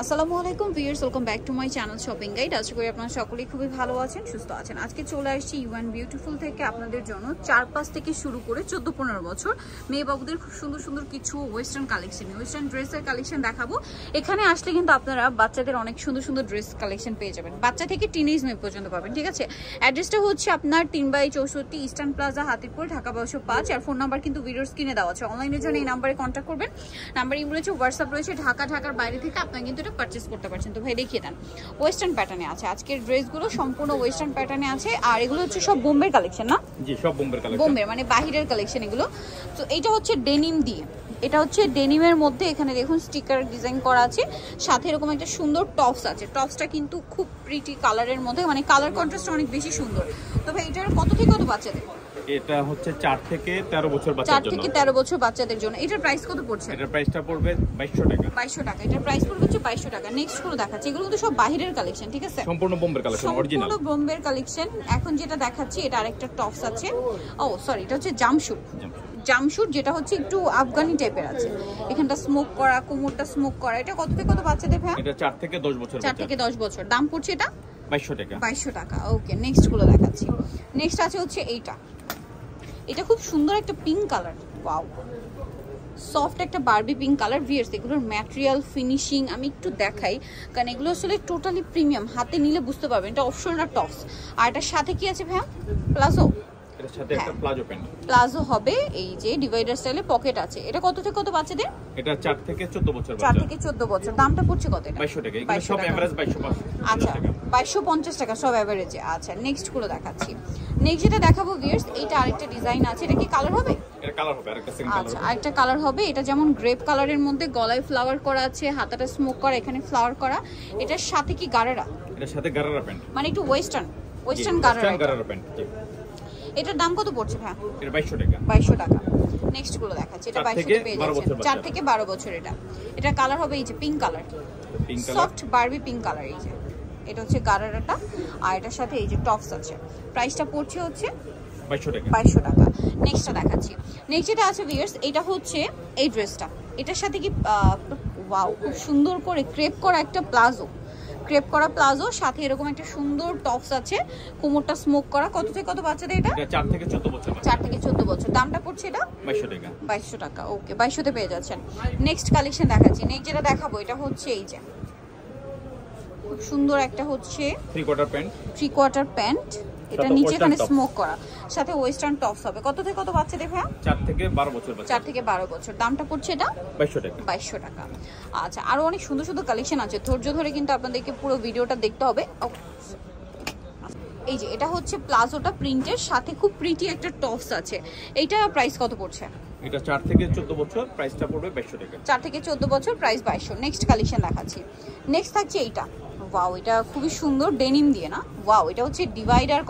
আসসালামু আলাইকুম viewers, welcome back to my channel shopping guide. আশা করি আপনারা সকলেই খুবই ভালো আছেন, সুস্থ আছেন। আজকে চলে আসছি ইউএন বিউটিফুল থেকে আপনাদের জন্য 4-5 থেকে শুরু করে 14-15 বছর মেয়ে বাবুদের খুব সুন্দর সুন্দর কিছু ওয়েস্টার্ন কালেকশন, ওয়েস্টার্ন ড্রেসের কালেকশন দেখাবো। এখানে আসলে কিন্তু আপনারা বাচ্চাদের অনেক সুন্দর সুন্দর ড্রেস কালেকশন পেয়ে যাবেন, বাচ্চা থেকে টিনেজ মেয়ে পর্যন্ত পাবেন। ঠিক আছে, অ্যাড্রেসটা হচ্ছে আপনার 3/64 ইস্টার্ন প্লাজা, হাতিরপুর, ঢাকা 1205। আর ফোন নাম্বার কিন্তু ভিডিওর স্ক্রিনে দেওয়া আছে। অনলাইনের জন্য এই নাম্বারে কন্ট্যাক্ট করবেন। নাম্বার ইমেল রয়েছে, হোয়াটসঅ্যাপ রয়েছে। ঢাকার বাইরে থেকে আপনারা কিন্তু এটা পারচেস করতে পারছেন। তো ভাই দেখিয়ে দেন, ওয়েস্টার্ন প্যাটার্নে আছে আজকের ড্রেসগুলো, সম্পূর্ণ ওয়েস্টার্ন প্যাটার্নে আছে। আর এগুলো হচ্ছে সব বোম্বের কালেকশন না? জি, সব বোম্বের কালেকশন, বোম্বের মানে বাহিরের কালেকশন এগুলো। তো এইটা হচ্ছে ডেনিম দিয়ে, এটা হচ্ছে ডেনিমের মধ্যে এখানে দেখুন স্টিকার ডিজাইন করা আছে, সাথে এরকম একটা সুন্দর টপস আছে। টপসটা কিন্তু খুব প্রিটি কালারের মধ্যে, মানে কালার কন্ট্রাস্ট অনেক বেশি সুন্দর। তো ভাই এটার কত থেকে কত বাচ্চাদের? এটা হচ্ছে 4 থেকে 13 বছর বাচ্চাদের জন্য। 4 থেকে 13 বছর বাচ্চাদের জন্য। এটার প্রাইস কত পড়ছে? এটার প্রাইসটা পড়বে 2200 টাকা। 2200 টাকা, এটার প্রাইস পড়বে হচ্ছে 2200 টাকা। নেক্সট গুলো দেখাচ্ছি, এগুলো কিন্তু সব বাহিরের কালেকশন। ঠিক আছে, সম্পূর্ণ বোম্বের কালেকশন, অরিজিনাল সম্পূর্ণ বোম্বের কালেকশন। এখন যেটা দেখাচ্ছি এটা আরেকটা টপস আছে। ও সরি, এটা হচ্ছে জামশুট, যেটা হচ্ছে একটু আফগানি টাইপের আছে। এখানটা স্মোক করা, কোমরটা স্মোক করা। এটা কত থেকে কত বাচ্চাদের ভাই? এটা 4 থেকে 10 বছর। 4 থেকে 10 বছর। দাম পড়ছে এটা 2200 টাকা। 2200 টাকা। ওকে, নেক্সট গুলো দেখাচ্ছি। নেক্সট আছে হচ্ছে এইটা, এটা খুব সুন্দর একটা পিঙ্ক কালার। ওয়াও, সফট একটা বারবি পিঙ্ক কালার। ভিয়ার্স, এগুলোর ম্যাটেরিয়াল ফিনিশিং আমি একটু দেখাই, কারণ এগুলো আসলে টোটালি প্রিমিয়াম। হাতে নিলে বুঝতে পারবেন এটা অপশনাল টপস। আর এটার সাথে কি আছে ভাইয়া? প্লাজো। এর সাথে একটা প্লাজো প্যান্ট, প্লাজো হবে। এই যে ডিভাইডার স্টাইলে পকেট আছে। এটা কত থেকে কত বাচ্চাদের? এটা 4 থেকে 14 বছর বাচ্চা। 4 থেকে 14 বছর। দামটা পড়ছে কত এটা? 2200 টাকা। এগুলো সব এভারেজ 2250 আচ্ছা, 2250 টাকা সব এভারেজে। আচ্ছা, নেক্সট গুলো দেখাচ্ছি। নেক্সট যেটা দেখাবো ভিউয়ার্স, এটা আরেকটা ডিজাইন আছে। এটা কি কালার হবে? এটা কালার হবে, আরেকটা সেকেন্ড কালার। আচ্ছা, আরেকটা কালার হবে। এটা যেমন গ্রেপ কালারের মধ্যে গলায় ফ্লাওয়ার করা আছে, হাতাটা স্মোক করা, এখানে ফ্লাওয়ার করা। এটার সাথে কি গারারা? এটার সাথে গারারা প্যান্ট, মানে একটু ওয়েস্টার্ন গারারা প্যান্ট। এটার দাম কত পড়ছে ভাই? এটা 2200 টাকা। 2200 টাকা। নেক্সট গুলো দেখাচ্ছি, এটা 2200 তে পেয়ে যাচ্ছেন। 4 থেকে 12 বছর। এটা কালার হবে এই যে pink colour, soft Barbie pink colour. এই যে এটা হচ্ছে গারারাটা, আর এটার সাথে এই যে টপস আছে। প্রাইসটা পড়ছে হচ্ছে 2200 টাকা। 2200 টাকা। নেক্সটটা দেখাচ্ছি। নেক্সট যেটা আছে ভিউয়ার্স, এটা হচ্ছে এই ড্রেসটা। এটার সাথে কি ওয়াও, খুব সুন্দর করে ক্রেপ করা একটা প্লাজো, ক্রেপ করা প্লাজো, সাথে এরকম একটা সুন্দর টপস আছে, কোমরটা স্মোক করা। কত থেকে কত বাচ্চাদের এটা? এটা 4 থেকে 14 বছর। 4 থেকে 14 বছর। দামটা পড়ছে এটা 2200 টাকা। 2200 টাকা। ওকে, 2200 তে পেয়ে যাচ্ছেন। নেক্সট কালেকশন দেখাচ্ছি। নেক্সট যেটা দেখাবো এটা হচ্ছে এই যে খুব সুন্দর একটা হচ্ছে 3/4 প্যান্ট। এটা নিচে এখানে স্মোক করা, সাথে ওয়েস্টার্ন টপস হবে। কত থেকে কত বাচ্চাদের ভাই? 4 থেকে 12 বছর বাচ্চা। 4 থেকে 12 বছর। দামটা পড়ছে এটা 2200 টাকা। 2200 টাকা। আচ্ছা, আরো অনেক সুন্দর সুন্দর কালেকশন আছে, ধৈর্য ধরে কিন্তু আপনাদেরকে পুরো ভিডিওটা দেখতে হবে। এই যে এটা হচ্ছে প্লাজোটা প্রিন্টের, সাথে খুব প্রিটি একটা টপস আছে। এইটা প্রাইস কত পড়ছে? এটা 4 থেকে 14 বছর, প্রাইসটা পড়বে 2200 টাকা। 4 থেকে 14 বছর, প্রাইস 2200। নেক্সট কালেকশন দেখাচ্ছি। নেক্সট থাকছে এইটা। ওয়াও, এটা খুবই সুন্দর, ডেনিম দিয়ে না? ওয়াও, এটা হচ্ছে ডিভাইডার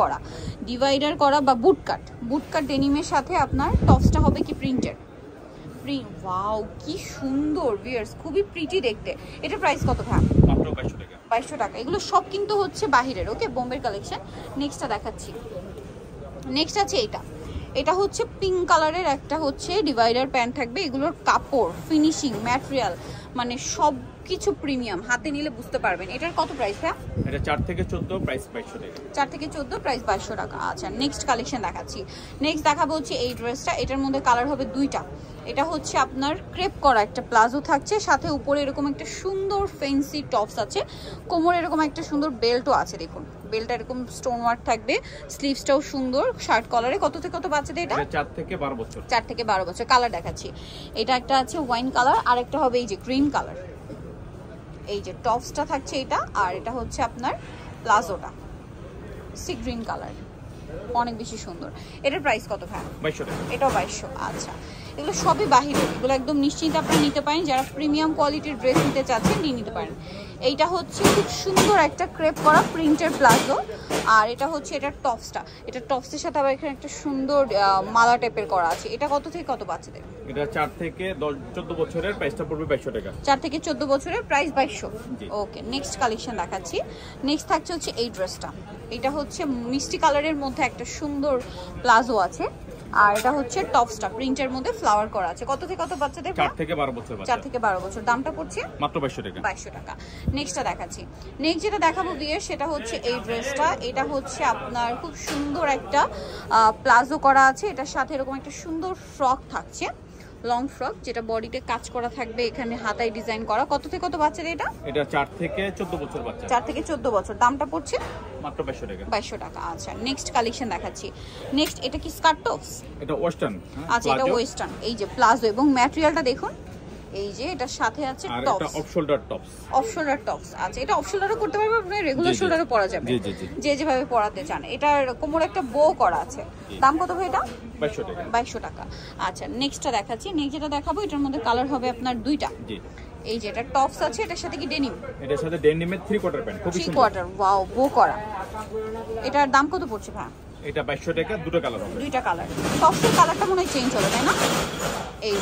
করা বা বুট কাট ডেনিমের সাথে আপনার টপসটা হবে কি প্রিন্টের। ওয়াও, কি সুন্দর ভিউয়ার্স, খুবই প্রিটি দেখতে। এটা প্রাইস কত ভাই? মাত্র 2200 টাকা। 2200 টাকা। এগুলো সব কিন্তু হচ্ছে বাহিরের, ওকে, বোম্বের কালেকশন। নেক্সটটা দেখাচ্ছি। নেক্সট আছে এটা হচ্ছে পিঙ্ক কালারের একটা হচ্ছে ডিভাইডার প্যান্ট থাকবে। এগুলোর কাপড়, ফিনিশিং, ম্যাটেরিয়াল, মানে সব কিছু প্রিমিয়াম। হাতে নিলে বুঝতে পারবেন। এটার কত প্রাইস ভাই? এটা 4 থেকে 14, প্রাইস 2200 টাকা। 4 থেকে 14, প্রাইস 2200 টাকা। আচ্ছা, নেক্সট কালেকশন দেখাচ্ছি। নেক্সট দেখাবো হচ্ছে এই ড্রেসটা। এটার মধ্যে কালার হবে দুইটা। এটা হচ্ছে আপনার ক্রেপ করা একটা প্লাজো থাকছে, সাথে উপরে এরকম একটা সুন্দর ফ্যান্সি টপস আছে, কোমরে এরকম একটা সুন্দর বেল্টও আছে। দেখুন বেল্টটা এরকম স্টোন ওয়ার্ক থাকবে, স্লিভসটাও সুন্দর, শার্ট কলারে। কত থেকে কত বাচ্চাদের এটা? 4 থেকে 12 বছর। 4 থেকে 12 বছর। কালার দেখাচ্ছি। এটা একটা আছে ওয়াইন কালার, আর একটা হবে এই যে গ্রিন কালার। এই যে টপসটা থাকছে এটা, আর এটা হচ্ছে আপনার প্লাজোটা সি গ্রিন কালার, অনেক বেশি সুন্দর। এটার প্রাইস কত ভাই? 2200 টাকা। এটাও 2200। আচ্ছা, এগুলো সবই বাহিরে, এগুলো একদম নিশ্চিন্তে আপনি নিতে পারেন। যারা প্রিমিয়াম কোয়ালিটির ড্রেস নিতে চাচ্ছেন নিয়ে নিতে পারেন। এইটা হচ্ছে খুব সুন্দর একটা ক্রেপ করা প্রিন্টের প্লাজো, আর এটা হচ্ছে এটার টপসটা। এটা টপসের সাথে আবার এখানে একটা সুন্দর মালা টাইপের করা আছে। এটা কত থেকে কত বাচ্চাদের? এটা 4 থেকে 14 বছরের, প্রাইসটা পড়বে 2200 টাকা। 4 থেকে 14 বছরের, প্রাইস 2200। ওকে, নেক্সট কালেকশন দেখাচ্ছি। নেক্সট থাকছে হচ্ছে এই ড্রেসটা। এটা হচ্ছে মিষ্টি কালারের মধ্যে একটা সুন্দর প্লাজো আছে, আর এটা হচ্ছে টপসটা প্রিন্টের মধ্যে ফ্লাওয়ার করা আছে। কত থেকে কত বাচ্চাদের? 4 থেকে 12 বছর বাচ্চা। 4 থেকে 12 বছর। দামটা পড়ছে মাত্র 2200 টাকা। 2200 টাকা। নেক্সটটা দেখাচ্ছি। নেক্সট যেটা দেখাবো বিয়ের সেটা হচ্ছে এই ড্রেসটা। এটা হচ্ছে আপনার খুব সুন্দর একটা প্লাজো করা আছে, এটার সাথে এরকম একটা সুন্দর ফ্রক থাকছে, লং ফ্রক, যেটা বডিতে কাজ করা থাকবে, এখানে হাতায় ডিজাইন করা। কত থেকে কত বাচ্চাদের এটা? এটা 4 থেকে 14 বছর বাচ্চা। 4 থেকে 14 বছর। দামটা পড়ছে মাত্র 2200 টাকা। 2200 টাকা। আচ্ছা নেক্সট কালেকশন দেখাচ্ছি। নেক্সট এটা কি স্কার্ট টপস? এটা ওয়েস্টার্ন। আচ্ছা এটা ওয়েস্টার্ন, এই যে প্লাজো, এবং ম্যাটেরিয়ালটা দেখুন, এই যে এটার সাথে আছে আর টপস, এটা off shoulder tops. Off shoulder tops. আচ্ছা এটা অফ শোল্ডারও করতে পারবে, আপনি রেগুলার শোল্ডারও পরা যাবে, জি জি জি, যে যেভাবে পরাতে চান। এটার কোমরে একটা বো করা আছে। দাম কত ভাই এটা? 2200 টাকা। 2200 টাকা। আচ্ছা নেক্সটটা দেখাচ্ছি। নেক্সট যেটা দেখাবো এটার মধ্যে কালার হবে আপনার দুইটা। জি, এই যে এটা টপস আছে, এটার সাথে কি ডেনিম? এটার সাথে ডেনিমের 3 কোয়ার্টার প্যান্ট, খুব 3 সুন্দর। কোয়ার্টার, ওয়াও, বো করা। এটার দাম কত পড়ছে ভাই? এটা 2200 টাকা, দুটো কালার হবে। দুইটা কালার। টপসের কালারটা মনে হয় চেঞ্জ হবে, তাই না? এই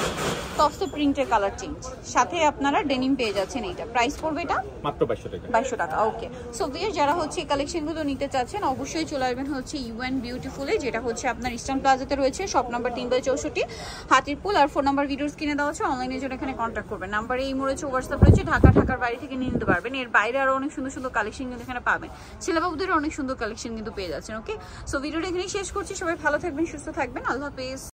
টপসের প্রিন্টের কালার চেঞ্জ, সাথে আপনারা ডেনিম পেয়ে যাচ্ছেন। এইটা প্রাইস পড়বে এটা মাত্র 2200 টাকা। 2200 টাকা। ওকে, সো ভিউয়ার যারা হচ্ছে এই কালেকশনগুলো নিতে চাচ্ছেন অবশ্যই চলে আসবেন হচ্ছে ইউএন বিউটিফুলে, যেটা হচ্ছে আপনার ইস্টার্ন প্লাজাতে রয়েছে, শপ নাম্বার 3/64 হাতিরপুল। আর ফোন নাম্বার ভিডিওস কিনে দেওয়া আছে, অনলাইনের জন্য এখানে কন্ট্যাক্ট করবেন। নাম্বারে এই রয়েছে, হোয়াটসঅ্যাপ রয়েছে, ঢাকার বাইরে থেকে নিয়ে নিতে পারবেন। এর বাইরে আরও অনেক সুন্দর সুন্দর কালেকশন কিন্তু এখানে পাবেন, ছেলেবাবুদের অনেক সুন্দর কালেকশন কিন্তু পেয়ে যাচ্ছেন। ওকে, সো ভিডিওটা এখানেই শেষ করছি। সবাই ভালো থাকবেন, সুস্থ থাকবেন, আল্লাহ হাফেজ।